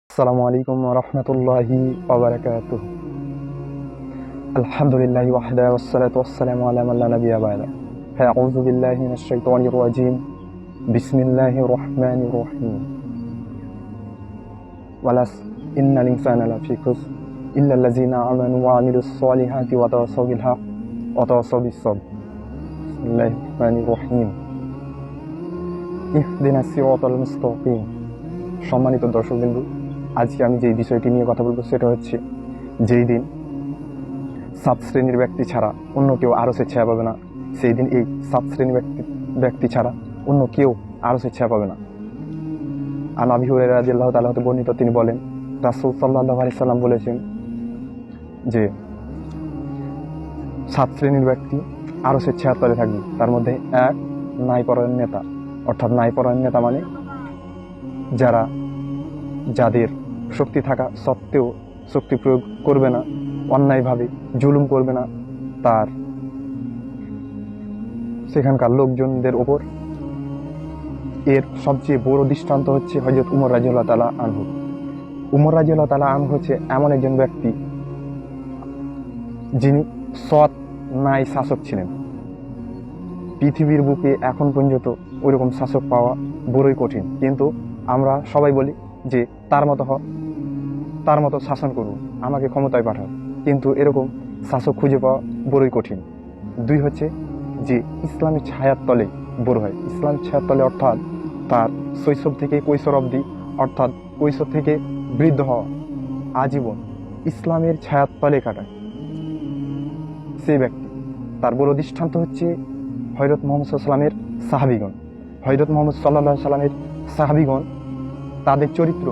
আসসালামু আলাইকুম ওয়া রাহমাতুল্লাহি ওয়া বারাকাতুহু। আলহামদুলিল্লাহি ওয়াহদা ওয়াসসালাতু ওয়াসসালামু আলা মান লা নাবিয়্যা বা'দা। আউযু বিল্লাহি মিনাশ শাইতানির রাজীম। বিসমিল্লাহির রহমানির রহিম। ওয়ালাস ইন্নাল ইনসানা লাফি খুসর ইল্লাল্লাযিনা আমানু ওয়া আমিলুস সলিহাতি ওয়া তাওয়াসাউ বিল হক ওয়া তাওয়াসাউ বিস সবর। বিসমিল্লাহির রহমানির রহিম। ইহদিনাস সিরাতাল মুস্তাকিম। সম্মানিত দর্শকবৃন্দ, আজকে আমি যে বিষয়টি নিয়ে কথা বলবো সেটা হচ্ছে, যেই দিন 7 শ্রেণীর ব্যক্তি ছাড়া অন্য কেউ আরশের ছায়া পাবে না, সেই দিন এই 7 শ্রেণীর ব্যক্তি ছাড়া অন্য কেউ আরশের ছায়া পাবে না। আন আবি হুরায়রা রাদিয়াল্লাহু তাআলা হতে বর্ণিত, তিনি বলেন, রাসূল সাল্লাল্লাহু আলাইহি সাল্লাম বলেছেন যে 7 শ্রেণীর ব্যক্তি আরশের ছায়ার তলে থাকবে। তার মধ্যে এক, ন্যায়পরায়ণ নেতা। অর্থাৎ ন্যায়পরায়ণ নেতা মানে যাদের শক্তি থাকা সত্ত্বেও শক্তি প্রয়োগ করবে না, অন্যায়ভাবে জুলুম করবে না তার সেখানকার লোকজনদের ওপর। এর সবচেয়ে বড় দৃষ্টান্ত হচ্ছে হযরত উমর রাদিয়াল্লাহু তাআলা আনহু। উমর রাদিয়াল্লাহু তাআলা আনহু হচ্ছে এমন একজন ব্যক্তি যিনি সৎ ন্যায় শাসক ছিলেন। পৃথিবীর বুকে এখন পর্যন্ত ওইরকম শাসক পাওয়া বড়ই কঠিন, কিন্তু আমরা সবাই বলি যে তার মতো শাসন করুন, আমাকে ক্ষমতায় পাঠাও, কিন্তু এরকম শাসক খুঁজে পাওয়া বড়ই কঠিন। দুই হচ্ছে যে ইসলামের ছায়ার তলে বড় হয়। ইসলামের ছায়ার তলে অর্থাৎ তার শৈশব থেকে কৈশোর অবধি, অর্থাৎ কৈশোর থেকে বৃদ্ধ হওয়া, আজীবন ইসলামের ছায়ার তলে কাটায় সেই ব্যক্তি। তার বড় দৃষ্টান্ত হচ্ছে হযরত মুহাম্মদ সাল্লাল্লাহু আলাইহি ওয়াসাল্লামের সাহাবীগণ। হযরত মুহাম্মদ সাল্লাল্লাহু আলাইহি ওয়াসাল্লামের সাহাবীগণ, তাদের চরিত্র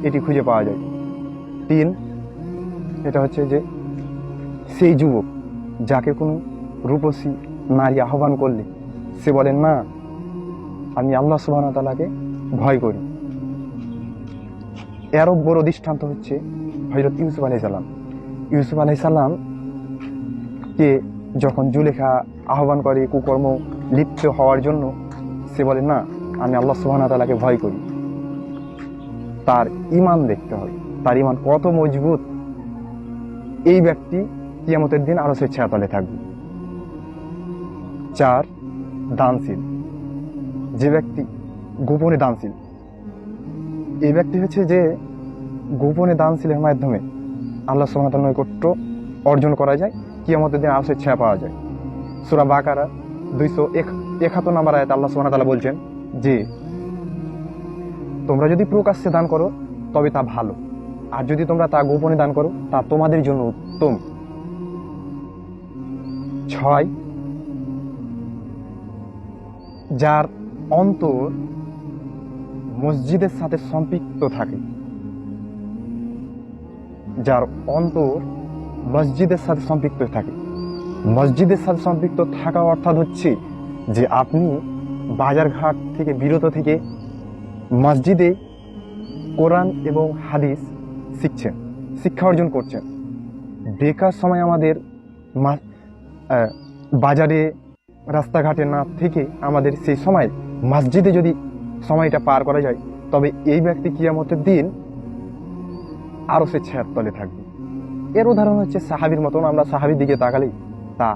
এটি খুঁজে পাওয়া যায়। 3, এটা হচ্ছে যে সেই যুবক যাকে কোনো রূপসী নারী আহ্বান করলে সে বলেন, না, আমি আল্লাহ সুবহানাহু ওয়া তাআলাকে ভয় করি। এরও বড় দৃষ্টান্ত হচ্ছে হযরত ইউসুফ আলাইহিস সালাম। ইউসুফ আলাইহিস সালাম কে যখন জুলেখা আহ্বান করে কুকর্ম লিপ্ত হওয়ার জন্য, সে বলে, না, আমি আল্লাহ সুবহানাহু ওয়া তাআলাকে ভয় করি। তার ঈমান দেখতে হবে, তার ঈমান কত মজবুত। এই ব্যক্তি কিয়ামতের দিন আরশের ছায়াতলে থাকবে। 4, দানশীল। যে ব্যক্তি গোপনে দানশীল, এই ব্যক্তি হচ্ছে যে গোপনে দানশীলের মাধ্যমে আল্লাহ সুবহানাহু ওয়া তাআলার নৈকট্য অর্জন করা যায়, কিয়ামতের দিন আরশের ছায়া পাওয়া যায়। সূরা বাকারা 271 নম্বর আয়াতে আল্লাহ সুবহানাহু ওয়া তাআলা বলছেন যে, তোমরা যদি প্রকাশ্যে দান করো তবে তা ভালো, আর যদি তোমরা তা গোপনে দান করো তা তোমাদের জন্য উত্তম। 6, যার অন্তর মসজিদের সাথে সম্পৃক্ত থাকে। যার অন্তর মসজিদের সাথে সম্পৃক্ত থাকে। মসজিদের সাথে সম্পৃক্ত থাকা অর্থাৎ হচ্ছে যে আপনি বাজারঘাট থেকে বিরত থেকে মসজিদে কোরআন এবং হাদিস শিখছেন, শিক্ষা অর্জন করছেন। বেকার সময় আমাদের বাজারে রাস্তাঘাটে না থেকে আমাদের সেই সময় মসজিদে যদি সময়টা পার করা যায়, তবে এই ব্যক্তি কিয়ামতের দিন আরশের ছায়ার তলে থাকবে। এর উদাহরণ হচ্ছে সাহাবীর মতন। আমরা সাহাবীর দিকে তাকালেই তা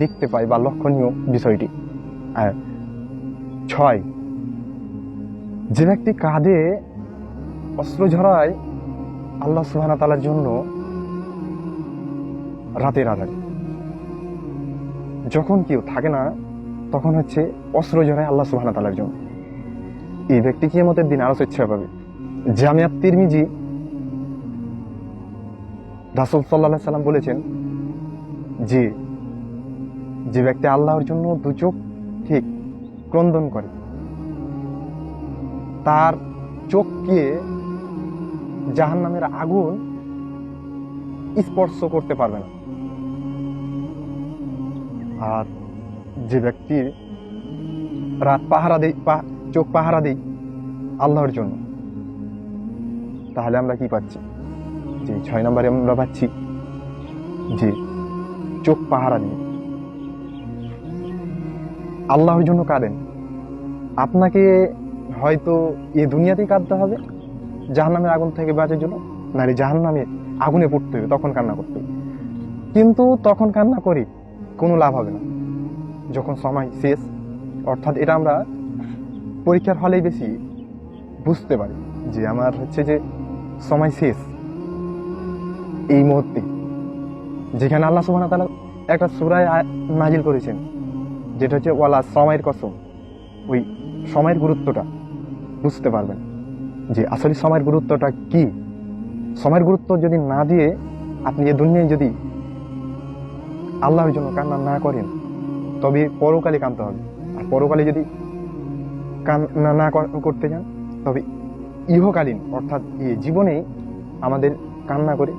দেখতে পাই বা লক্ষণীয় বিষয়টি। 6, যে ব্যক্তি কাঁধে অস্ত্র ঝরায় আল্লাহ সুবহানাহু ওয়া তাআলার জন্য রাতের আধারে, যখন কেউ থাকে না তখন হচ্ছে অস্ত্র ঝরায় আল্লাহ সুবহানাহু ওয়া তাআলার জন্য, এই ব্যক্তি কিয়ামতের দিন আরশের ছায়া পাবে। জামিআত তিরমিজি রাসূল সাল্লাল্লাহু আলাইহি সাল্লাম বলেছেন যে ব্যক্তি আল্লাহর জন্য দু চোখ ঠিক ক্রন্দন করে, তার চোখকে জাহান্নামের আগুন স্পর্শ করতে পারবে না। আর যে ব্যক্তি রাত পাহারা দেয়, চোখ পাহারা দেয় আল্লাহর জন্য, তাহলে আমরা কি পাচ্ছি? যে 6 নম্বরে আমরা পাচ্ছি যে চোখ পাহারা দিয়ে আল্লাহর জন্য কাঁদেন। আপনাকে হয়তো এ দুনিয়াতেই কাঁদতে হবে, জাহান্নামের আগুন থেকে বাঁচার জন্য নারী জাহান্নামে আগুনে পড়তে হবে, তখন কান্না করতে হবে। কিন্তু তখন কান্না করি কোনো লাভ হবে না, যখন সময় শেষ। অর্থাৎ এটা আমরা পরীক্ষার হলেই বেশি বুঝতে পারি যে আমার হচ্ছে যে সময় শেষ। এই মুহূর্তে যেখানে আল্লাহ সুবহানাহু ওয়া তাআলা একটা সূরা নাজিল করেছেন, যেটা হচ্ছে ওয়ালা সময়ের কসম, ওই সময়ের গুরুত্বটা বুঝতে পারবেন যে আসলে সময়ের গুরুত্বটা কি। সময়ের গুরুত্ব যদি না দিয়ে আপনি এই দুনিয়ায় যদি আল্লাহর জন্য কান্না না করেন, তবে পরকালে কাঁদতে হবে। আর পরকালে যদি কান্না না করতে চান, তবে ইহকালীন অর্থাৎ এই জীবনেই আমাদের কান্না করে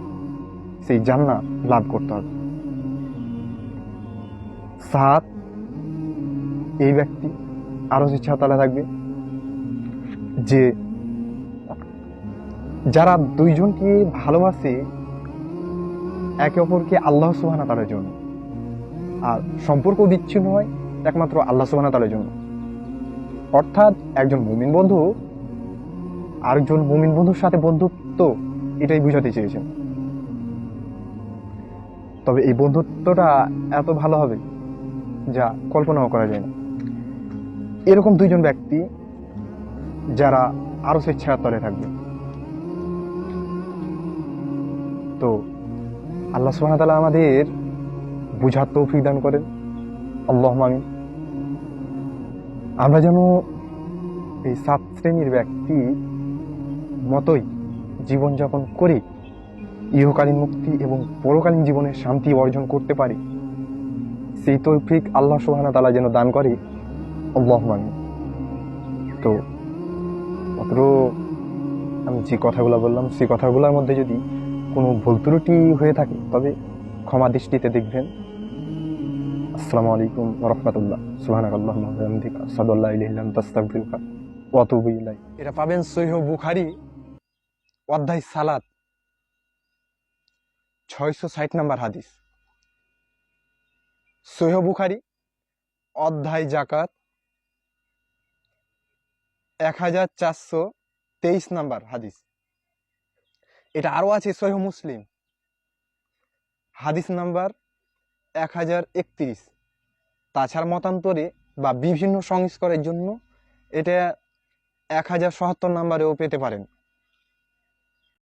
সেই জান্নাত লাভ করতে হবে। 7, এই ব্যক্তি আরো ইচ্ছা থাকবে যে যারা দুইজনকে ভালোবাসে একে অপরকে আল্লাহ সুবহানাহু ওয়া তাআলার জন্য, আর সম্পর্ক বিচ্ছিন্ন হয় একমাত্র আল্লাহ সুবহানাহু ওয়া তাআলার জন্য। অর্থাৎ একজন মুমিন বন্ধু আরেকজন মুমিন বন্ধুর সাথে বন্ধুত্ব, এটাই বুঝাতে চেয়েছেন। তবে এই বন্ধুত্বটা এত ভালো হবে যা কল্পনাও করা যায় না। এরকম দুইজন ব্যক্তি যারা আরো স্বেচ্ছার তলে থাকবে। তো আল্লাহ সুবহানাহু ওয়া তাআলা আমাদের বুঝার তৌফিক দান করেন, আল্লাহুম্মা আমিন। আমরা যেন এই 7 শ্রেণীর ব্যক্তি মতোই জীবনযাপন করে ইহকালীন মুক্তি এবং পরকালীন জীবনের শান্তি অর্জন করতে পারি, সেই তৌফিক আল্লাহ সুবহানাহু ওয়া তাআলা যেন দান করে, আল্লাহুম্মা আমিন। তো মাত্র আমি যে কথাগুলো বললাম, সেই কথাগুলোর মধ্যে যদি কোনো ভুল ত্রুটি হয়ে থাকে তবে ক্ষমা দৃষ্টিতে দেখবেন। আসসালামু আলাইকুম ওয়া রাহমাতুল্লাহ। সুবহানাকাল্লাহুম্মা ওয়া বিহামদিকা আশহাদু আল্লা ইলাহা ইল্লা আনতা আস্তাগফিরুকা ওয়া আতুবু ইলাইক। এটা পাবেন সহিহ বুখারী অধ্যায় সালাত 660 নম্বর হাদিস। সহিহ বুখারী অধ্যায় যাকাত 1423 নম্বর হাদিস। এটা আরো আছে সহিহ মুসলিম হাদিস নাম্বার 1031। তাছাড়া মতান্তরে বা বিভিন্ন সংস্কারের জন্য এটা 1077 নম্বরেও পেতে পারেন।